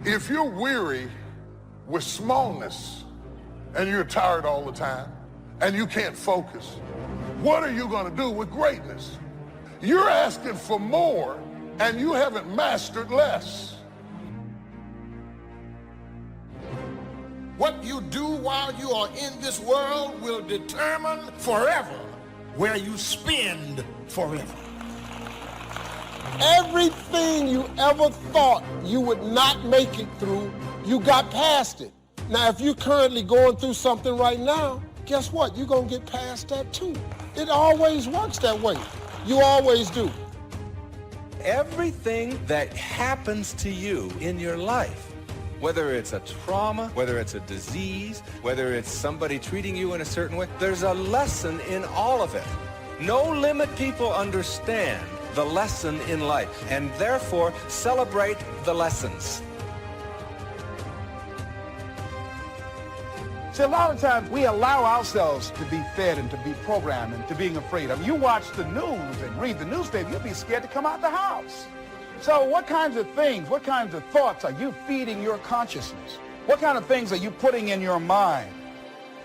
If you're weary with smallness and you're tired all the time and you can't focus, what are you going to do with greatness? You're asking for more and you haven't mastered less. What you do while you are in this world will determine forever where you spend forever. Everything you ever thought you would not make it through, you got past it. Now, if you're currently going through something right now, guess what? You're going to get past that too. It always works that way. You always do. Everything that happens to you in your life, whether it's a trauma, whether it's a disease, whether it's somebody treating you in a certain way, there's a lesson in all of it. No limit people understand the lesson in life and therefore celebrate the lessons. See, a lot of times we allow ourselves to be fed and to be programmed and to being afraid. I mean, you watch the news and read the newspaper, you'll be scared to come out the house. So what kinds of things, what kinds of thoughts are you feeding your consciousness? What kind of things are you putting in your mind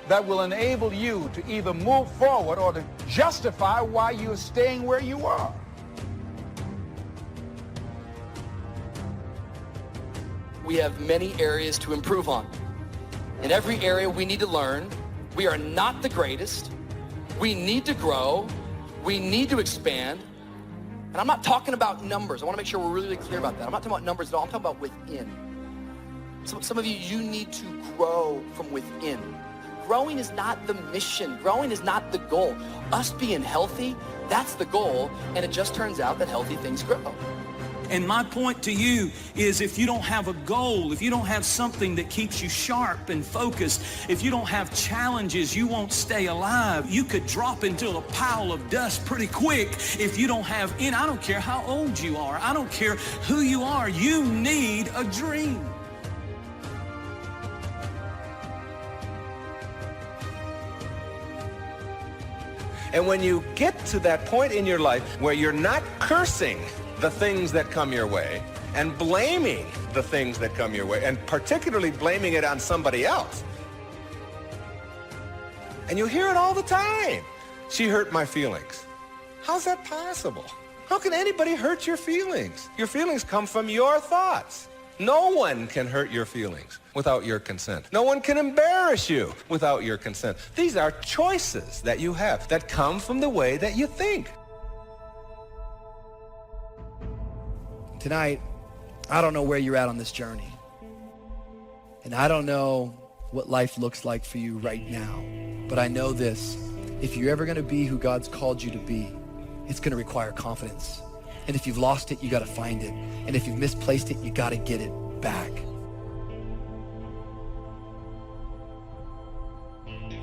that will enable you to either move forward or to justify why you're staying where you are? We have many areas to improve on. In every area we need to learn. We are not the greatest. We need to grow. We need to expand. And I'm not talking about numbers. I want to make sure we're really clear about that. I'm not talking about numbers at all. I'm talking about within. Some of you need to grow from within. Growing is not the mission. Growing is not the goal. Us being healthy, that's the goal. And it just turns out that healthy things grow. And my point to you is, if you don't have a goal, if you don't have something that keeps you sharp and focused, if you don't have challenges, you won't stay alive. You could drop into a pile of dust pretty quick if you don't have any. I don't care how old you are. I don't care who you are. You need a dream. And when you get to that point in your life where you're not cursing the things that come your way and blaming the things that come your way, and particularly blaming it on somebody else. And you hear it all the time. She hurt my feelings. How's that possible? How can anybody hurt your feelings? Your feelings come from your thoughts. No one can hurt your feelings without your consent. No one can embarrass you without your consent. These are choices that you have that come from the way that you think. Tonight, I don't know where you're at on this journey. And I don't know what life looks like for you right now. But I know this: if you're ever gonna be who God's called you to be, it's gonna require confidence. And if you've lost it, you gotta find it. And if you've misplaced it, you gotta get it back.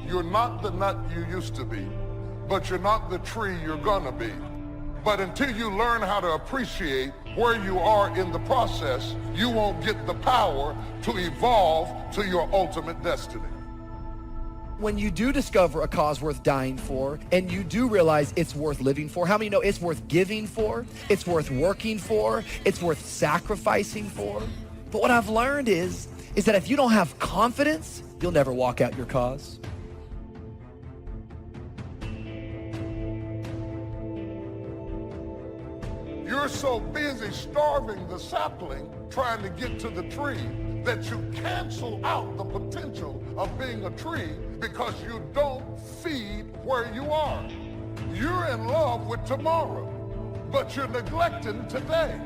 You're not the nut you used to be, but you're not the tree you're gonna be. But until you learn how to appreciate where you are in the process, you won't get the power to evolve to your ultimate destiny. When you do discover a cause worth dying for, and you do realize it's worth living for, how many know it's worth giving for, it's worth working for, it's worth sacrificing for? But what I've learned is that if you don't have confidence, you'll never walk out your cause. You're so busy starving the sapling trying to get to the tree that you cancel out the potential of being a tree because you don't feed where you are. You're in love with tomorrow, but you're neglecting today.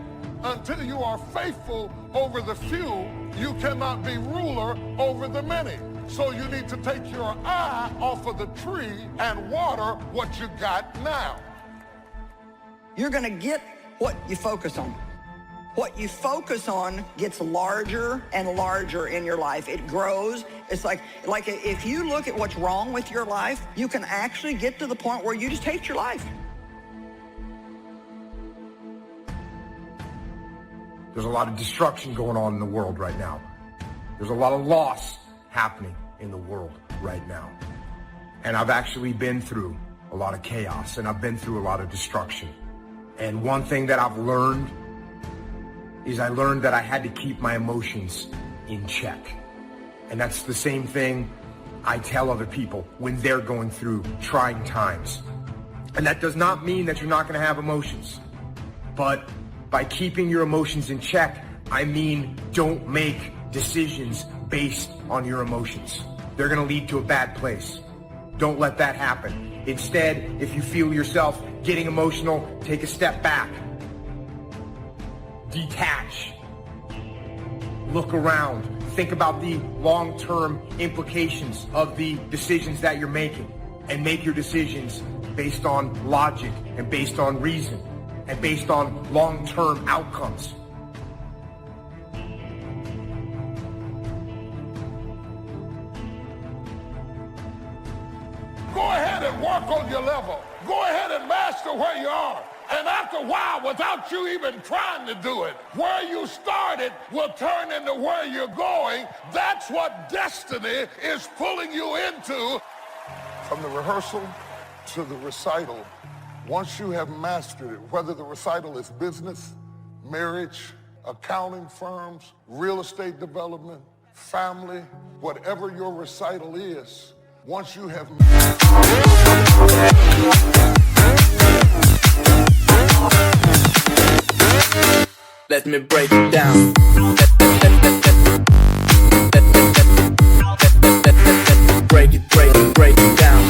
Until you are faithful over the few, you cannot be ruler over the many. So you need to take your eye off of the tree and water what you got now. You're going to get what you focus on. What you focus on gets larger and larger in your life. It grows. It's like if you look at what's wrong with your life, you can actually get to the point where you just hate your life. There's a lot of destruction going on in the world right now. There's a lot of loss happening in the world right now. And I've actually been through a lot of chaos, and I've been through a lot of destruction. And one thing that I've learned is I learned that I had to keep my emotions in check. And that's the same thing I tell other people when they're going through trying times. And that does not mean that you're not going to have emotions. But by keeping your emotions in check, I mean don't make decisions based on your emotions. They're going to lead to a bad place. Don't let that happen. Instead, if you feel yourself getting emotional, take a step back. Detach. Look around. Think about the long-term implications of the decisions that you're making, and make your decisions based on logic and based on reason and based on long-term outcomes. Go ahead and work on your level. Go ahead and master where you are. And after a while, without you even trying to do it, where you started will turn into where you're going. That's what destiny is pulling you into. From the rehearsal to the recital, once you have mastered it, whether the recital is business, marriage, accounting firms, real estate development, family, whatever your recital is, once you have let me break it down. Break it down.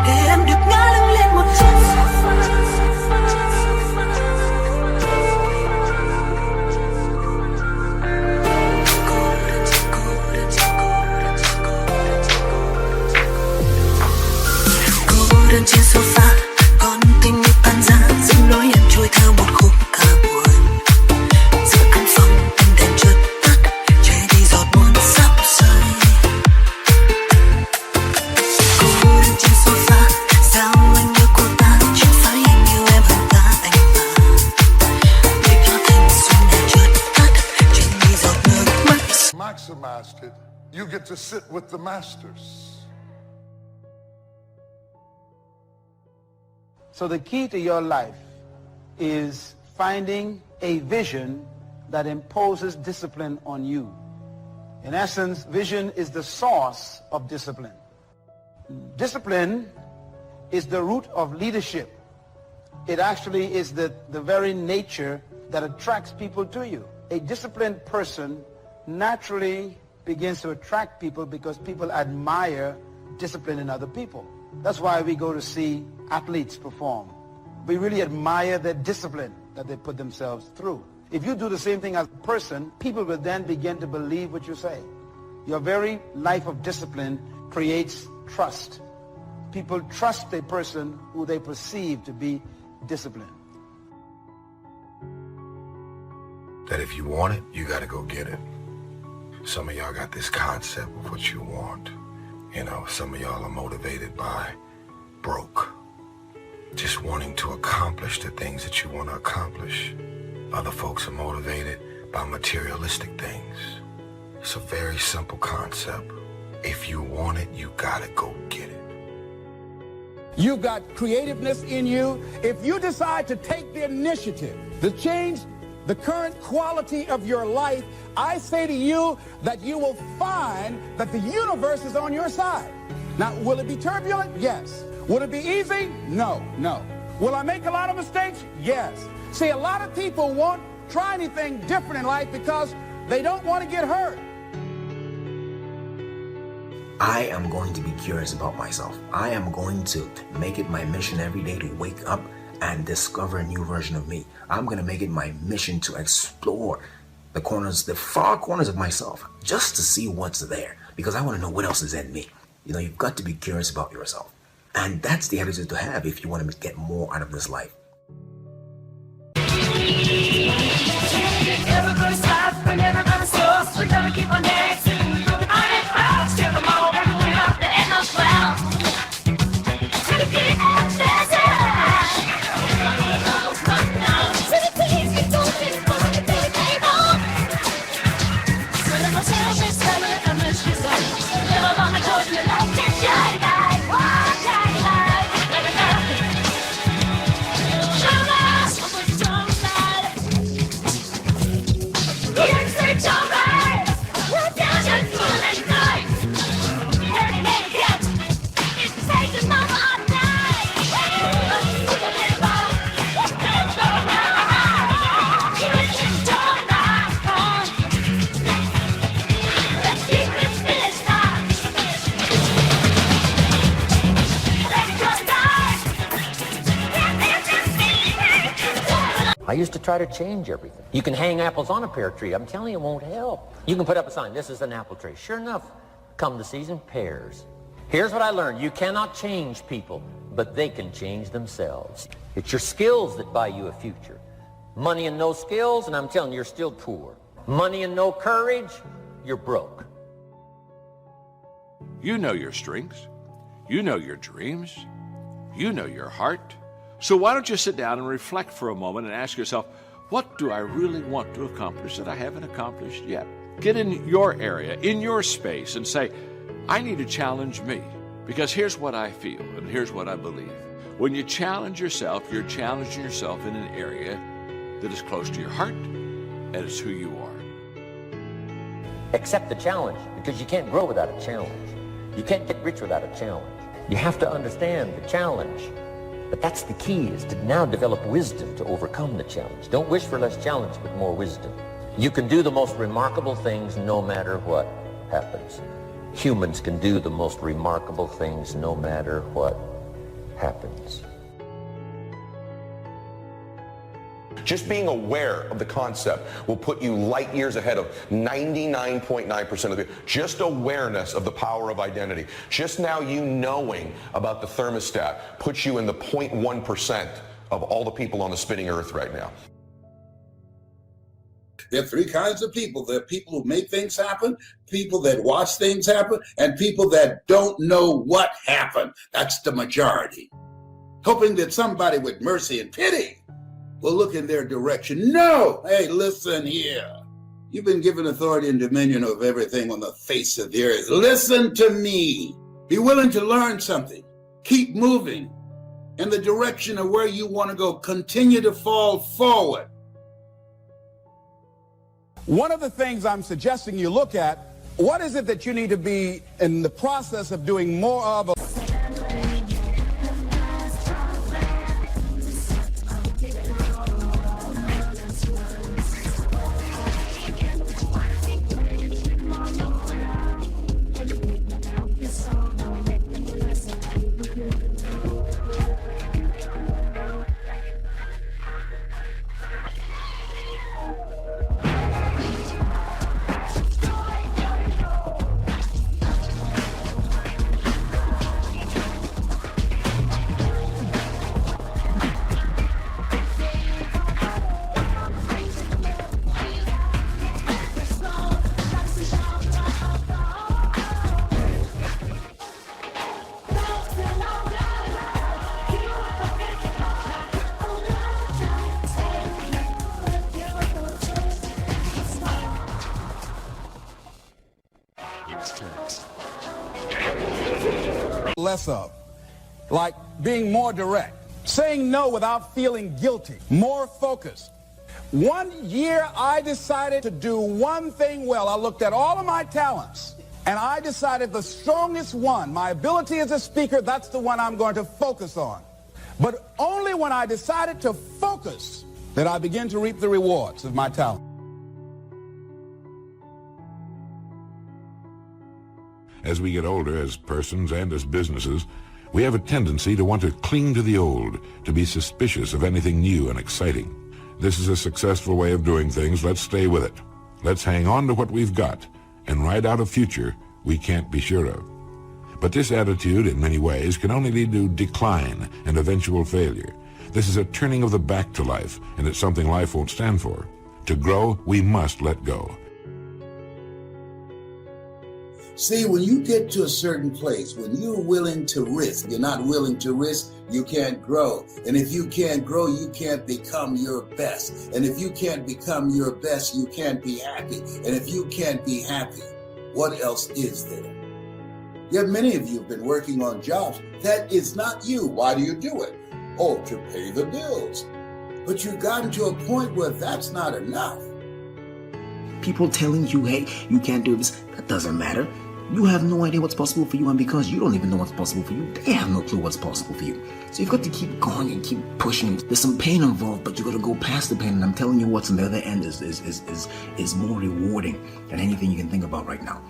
Để em được ngã lưng lên một chút. Cô đơn trên sofa, con tim như tan rã, dẫm lối em trôi theo một khúc ca buồn. Giữa căn phòng ánh đèn chợt tắt, che đi giọt buồn sắp rơi. Cô đơn trên sofa, sao anh nhớ cô ta, chẳng phải anh yêu em hơn cả anh mà. Để cho thanh xuân này chợt tắt, che đi giọt nước mắt. maximized it, you get to sit with the masters. So the key to your life is finding a vision that imposes discipline on you. In essence, vision is the source of discipline. Discipline is the root of leadership. It actually is the very nature that attracts people to you. A disciplined person naturally begins to attract people because people admire discipline in other people. That's why we go to see athletes perform. We really admire their discipline that they put themselves through. If you do the same thing as a person, people will then begin to believe what you say. Your very life of discipline creates trust. People trust a person who they perceive to be disciplined. That if you want it, you gotta go get it. Some of y'all got this concept of what you want. You know, some of y'all are motivated by broke. Just wanting to accomplish the things that you want to accomplish. Other folks are motivated by materialistic things. It's a very simple concept. If you want it, you gotta go get it. You've got creativeness in you. If you decide to take the initiative to change the current quality of your life, I say to you that you will find that the universe is on your side. Now, will it be turbulent? Yes. Will it be easy? No, no. Will I make a lot of mistakes? Yes. See, a lot of people won't try anything different in life because they don't want to get hurt. I am going to be curious about myself. I am going to make it my mission every day to wake up and discover a new version of me. I'm going to make it my mission to explore the corners, the far corners of myself, just to see what's there, because I want to know what else is in me. You know, you've got to be curious about yourself. And that's the attitude to have if you want to get more out of this life. Everybody's life and everybody's source. We're gonna keep on dancing. On it fast, till the moment we up the end of cloud. To the beat of the desert. To the peace, we don't need to go to the table. So let myself be silent and miss yourself. Never wanna go to the light and shine light. Shine light. I used to try to change everything. You can hang apples on a pear tree. I'm telling you, it won't help. You can put up a sign, this is an apple tree. Sure enough, come the season, pears. Here's what I learned. You cannot change people, but they can change themselves. It's your skills that buy you a future. Money and no skills, and I'm telling you, you're still poor. Money and no courage, you're broke. You know your strengths. You know your dreams. You know your heart. So why don't you sit down and reflect for a moment and ask yourself, what do I really want to accomplish that I haven't accomplished yet? Get in your area, in your space, and say, I need to challenge me, because here's what I feel and here's what I believe. When you challenge yourself, you're challenging yourself in an area that is close to your heart, and it's who you are. Accept the challenge, because you can't grow without a challenge. You can't get rich without a challenge. You have to understand the challenge. But that's the key, is to now develop wisdom to overcome the challenge. Don't wish for less challenge, but more wisdom. You can do the most remarkable things no matter what happens. Humans can do the most remarkable things no matter what happens. Just being aware of the concept will put you light years ahead of 99.9% of the people. Just awareness of the power of identity. Just now you knowing about the thermostat puts you in the 0.1% of all the people on the spinning earth right now. There are three kinds of people. There are people who make things happen, people that watch things happen, and people that don't know what happened. That's the majority. Hoping that somebody with mercy and pity will look in their direction. No! Hey, listen here. You've been given authority and dominion over everything on the face of the earth. Listen to me. Be willing to learn something. Keep moving in the direction of where you want to go. Continue to fall forward. One of the things I'm suggesting you look at, what is it that you need to be in the process of doing more of? Less of, like being more direct, saying no without feeling guilty, more focused. 1 year I decided to do one thing well. I looked at all of my talents and I decided the strongest one, my ability as a speaker, that's the one I'm going to focus on. But only when I decided to focus did I begin to reap the rewards of my talent. As we get older, as persons and as businesses, we have a tendency to want to cling to the old, to be suspicious of anything new and exciting. This is a successful way of doing things. Let's stay with it. Let's hang on to what we've got and ride out a future we can't be sure of. But this attitude, in many ways, can only lead to decline and eventual failure. This is a turning of the back to life, and it's something life won't stand for. To grow, we must let go. See, when you get to a certain place, when you're willing to risk, you're not willing to risk, you can't grow. And if you can't grow, you can't become your best. And if you can't become your best, you can't be happy. And if you can't be happy, what else is there? Yet many of you have been working on jobs. That is not you. Why do you do it? Oh, to pay the bills. But you've gotten to a point where that's not enough. People telling you, hey, you can't do this, that doesn't matter. You have no idea what's possible for you, and because you don't even know what's possible for you, they have no clue what's possible for you. So you've got to keep going and keep pushing. There's some pain involved, but you got to go past the pain, and I'm telling you what's on the other end is more rewarding than anything you can think about right now.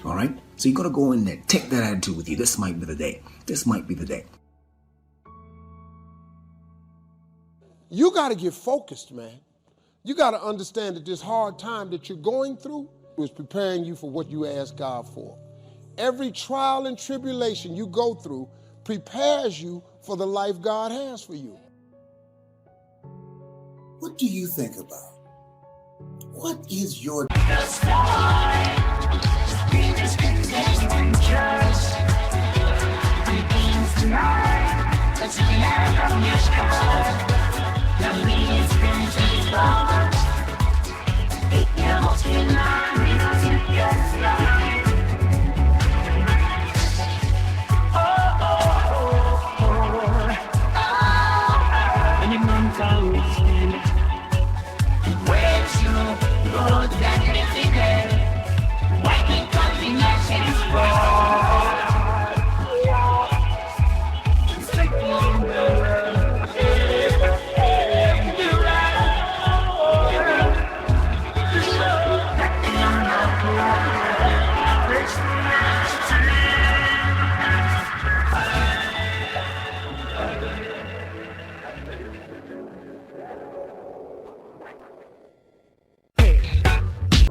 All right? So you got to go in there, take that attitude with you. This might be the day. This might be the day. You got to get focused, man. You got to understand that this hard time that you're going through is preparing you for what you ask God for. Every trial and tribulation you go through prepares you for the life God has for you. What do you think about? What is your...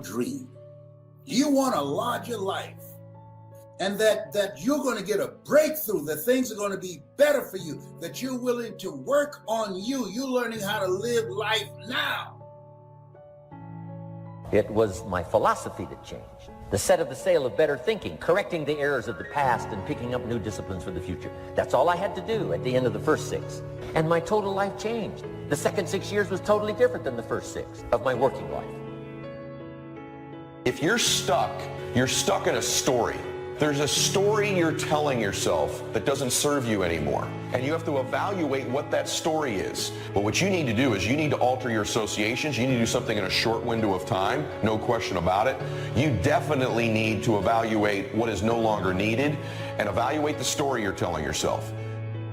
dream. You want a larger life, and that you're going to get a breakthrough, that things are going to be better for you, that you're willing to work on you. You're learning how to live life now. It was my philosophy that changed. The set of the sail of better thinking, correcting the errors of the past and picking up new disciplines for the future. That's all I had to do at the end of the first 6. And my total life changed. The second 6 years was totally different than the first 6 of my working life. If you're stuck in a story. There's a story you're telling yourself that doesn't serve you anymore. And you have to evaluate what that story is. But what you need to do is you need to alter your associations. You need to do something in a short window of time, no question about it. You definitely need to evaluate what is no longer needed and evaluate the story you're telling yourself.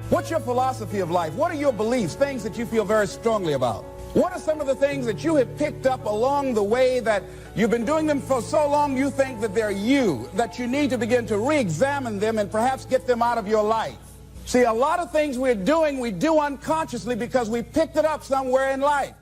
What's your philosophy of life? What are your beliefs, things that you feel very strongly about? What are some of the things that you have picked up along the way that you've been doing them for so long you think that they're you, that you need to begin to re-examine them and perhaps get them out of your life? See, a lot of things we're doing, we do unconsciously because we picked it up somewhere in life.